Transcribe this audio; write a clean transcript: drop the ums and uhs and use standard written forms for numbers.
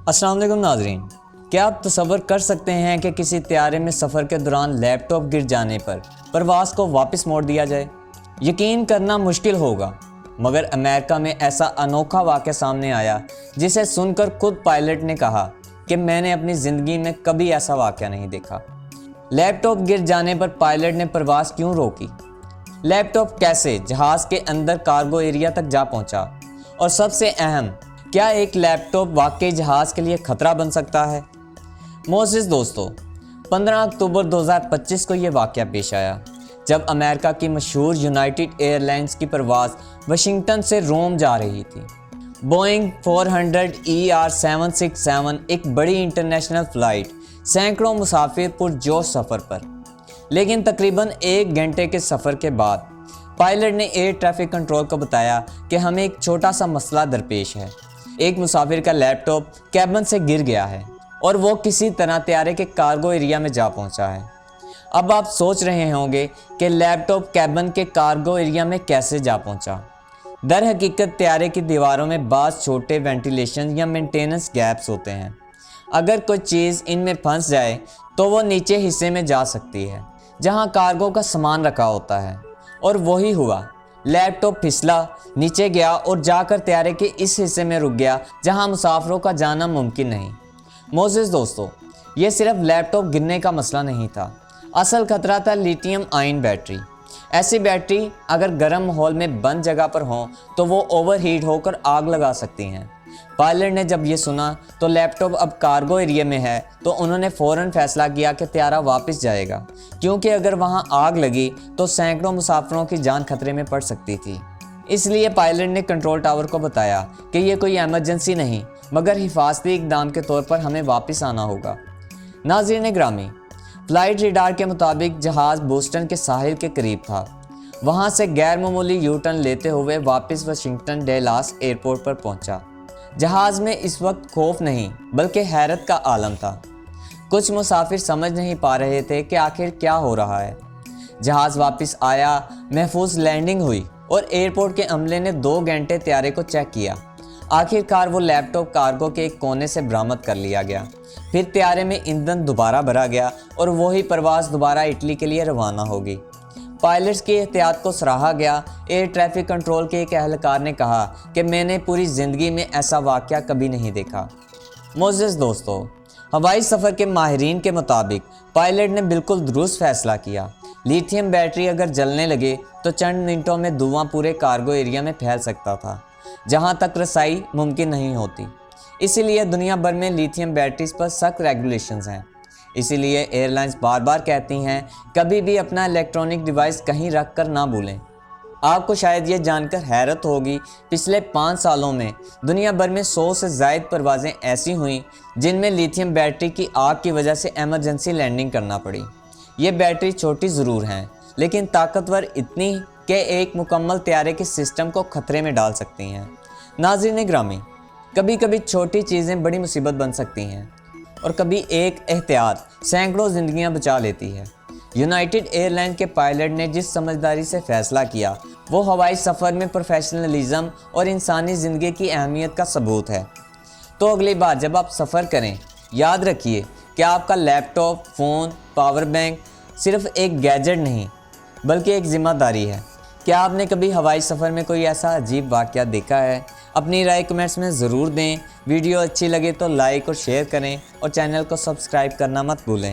अस्सलाम वालेकुम नाज़रीन, क्या आप तसव्वुर कर सकते हैं कि किसी त्यारे में सफ़र के दौरान लैपटॉप गिर जाने पर परवाज़ को वापस मोड़ दिया जाए? यकीन करना मुश्किल होगा, मगर अमेरिका में ऐसा अनोखा वाक़या सामने आया जिसे सुनकर खुद पायलट ने कहा कि मैंने अपनी ज़िंदगी में कभी ऐसा वाक़या नहीं देखा। लैपटॉप गिर जाने पर पायलट ने परवाज़ क्यों रोकी? लैपटॉप कैसे जहाज़ के अंदर कार्गो एरिया तक जा पहुंचा? और सबसे अहम, क्या एक लैपटॉप वाकई जहाज़ के लिए ख़तरा बन सकता है? मोअज़्ज़िज़ दोस्तों, 15 अक्टूबर 2025 को ये वाक़या पेश आया जब अमेरिका की मशहूर यूनाइटेड एयरलाइंस की परवाज़ वाशिंगटन से रोम जा रही थी। बोइंग 400 ER767 एक बड़ी इंटरनेशनल फ़्लाइट सैकड़ों मुसाफिर पुरजोश सफ़र पर, लेकिन तकरीबन 1 घंटे के सफ़र के बाद पायलट ने एयर ट्रैफिक कंट्रोल को बताया कि हमें एक छोटा सा मसला दरपेश है। एक मुसाफिर का लैपटॉप कैबिन से गिर गया है और वो किसी तरह त्यारे के कार्गो एरिया में जा पहुंचा है। अब आप सोच रहे होंगे कि लैपटॉप कैबिन के कार्गो एरिया में कैसे जा पहुंचा। दर हकीकत त्यारे की दीवारों में बाज़ छोटे वेंटिलेशन या मेंटेनेंस गैप्स होते हैं। अगर कोई चीज़ इनमें फंस जाए तो वो नीचे हिस्से में जा सकती है जहां कार्गो का सामान रखा होता है, और वही हुआ। लैपटॉप फिसला, नीचे गया और जाकर त्यारे के इस हिस्से में रुक गया जहां मुसाफिरों का जाना मुमकिन नहीं। मोअज़्ज़िज़ दोस्तों, ये सिर्फ लैपटॉप गिरने का मसला नहीं था, असल खतरा था लिथियम आयन बैटरी। ऐसी बैटरी अगर गर्म माहौल में बंद जगह पर हों तो वो ओवरहीट होकर आग लगा सकती हैं। पायलट ने जब ये सुना तो लैपटॉप अब कार्गो एरिया में है तो उन्होंने फ़ौरन फैसला किया कि त्यारा वापस जाएगा, क्योंकि अगर वहाँ आग लगी तो सैकड़ों मुसाफिरों की जान खतरे में पड़ सकती थी। इसलिए पायलट ने कंट्रोल टावर को बताया कि ये कोई एमरजेंसी नहीं, मगर हिफाजती इक़दाम के तौर पर हमें वापस आना होगा। नाज़रीन ग्रामी, फ़्लाइट रडार के मुताबिक जहाज़ बोस्टन के साहिल के करीब था। वहाँ से गैर मामूली यू टर्न लेते हुए वापस वाशिंगटन डलास एयरपोर्ट पर पहुँचा। जहाज़ में इस वक्त खौफ नहीं बल्कि हैरत का आलम था। कुछ मुसाफिर समझ नहीं पा रहे थे कि आखिर क्या हो रहा है। जहाज़ वापस आया, महफूज लैंडिंग हुई और एयरपोर्ट के अमले ने 2 घंटे त्यारे को चेक किया। आखिरकार वो लैपटॉप कार्गो के एक कोने से बरामद कर लिया गया। फिर त्यारे में ईंधन दोबारा भरा गया और वही परवाज़ दोबारा इटली के लिए रवाना होगी। पायलट्स की एहतियात को सराहा गया। एयर ट्रैफिक कंट्रोल के एक एहलकार ने कहा कि मैंने पूरी ज़िंदगी में ऐसा वाक़या कभी नहीं देखा। मोअज़्ज़िज़ दोस्तों, हवाई सफ़र के माहिरीन के मुताबिक पायलट ने बिल्कुल दुरुस्त फ़ैसला किया। लिथियम बैटरी अगर जलने लगे तो चंद मिनटों में धुआं पूरे कार्गो एरिया में फैल सकता था, जहां तक रसाई मुमकिन नहीं होती। इसीलिए दुनिया भर में लिथियम बैटरीज पर सख्त रेगुलेशंस हैं। इसीलिए एयरलाइंस बार बार कहती हैं कभी भी अपना इलेक्ट्रॉनिक डिवाइस कहीं रख कर ना भूलें। आपको शायद ये जानकर हैरत होगी, पिछले 5 सालों में दुनिया भर में 100 से ज़ायद परवाज़ें ऐसी हुईं जिनमें लिथियम बैटरी की आग की वजह से एमरजेंसी लैंडिंग करना पड़ी। ये बैटरी छोटी ज़रूर हैं, लेकिन ताकतवर इतनी कि एक मुकम्मल त्यारे के सिस्टम को ख़तरे में डाल सकती हैं। नाज़रीन ग्रामी, कभी कभी छोटी चीज़ें बड़ी मुसीबत बन सकती हैं और कभी एक एहतियात सैकड़ों ज़िंदगियां बचा लेती है। यूनाइटेड एयरलाइंस के पायलट ने जिस समझदारी से फ़ैसला किया वो हवाई सफ़र में प्रोफेशनलिज्म और इंसानी ज़िंदगी की अहमियत का सबूत है। तो अगली बार जब आप सफ़र करें, याद रखिए कि आपका लैपटॉप, फ़ोन, पावर बैंक सिर्फ़ एक गैजेट नहीं बल्कि एक ज़िम्मेदारी है। क्या आपने कभी हवाई सफ़र में कोई ऐसा अजीब वाक़या देखा है? अपनी राय कमेंट्स में ज़रूर दें। वीडियो अच्छी लगे तो लाइक और शेयर करें और चैनल को सब्सक्राइब करना मत भूलें।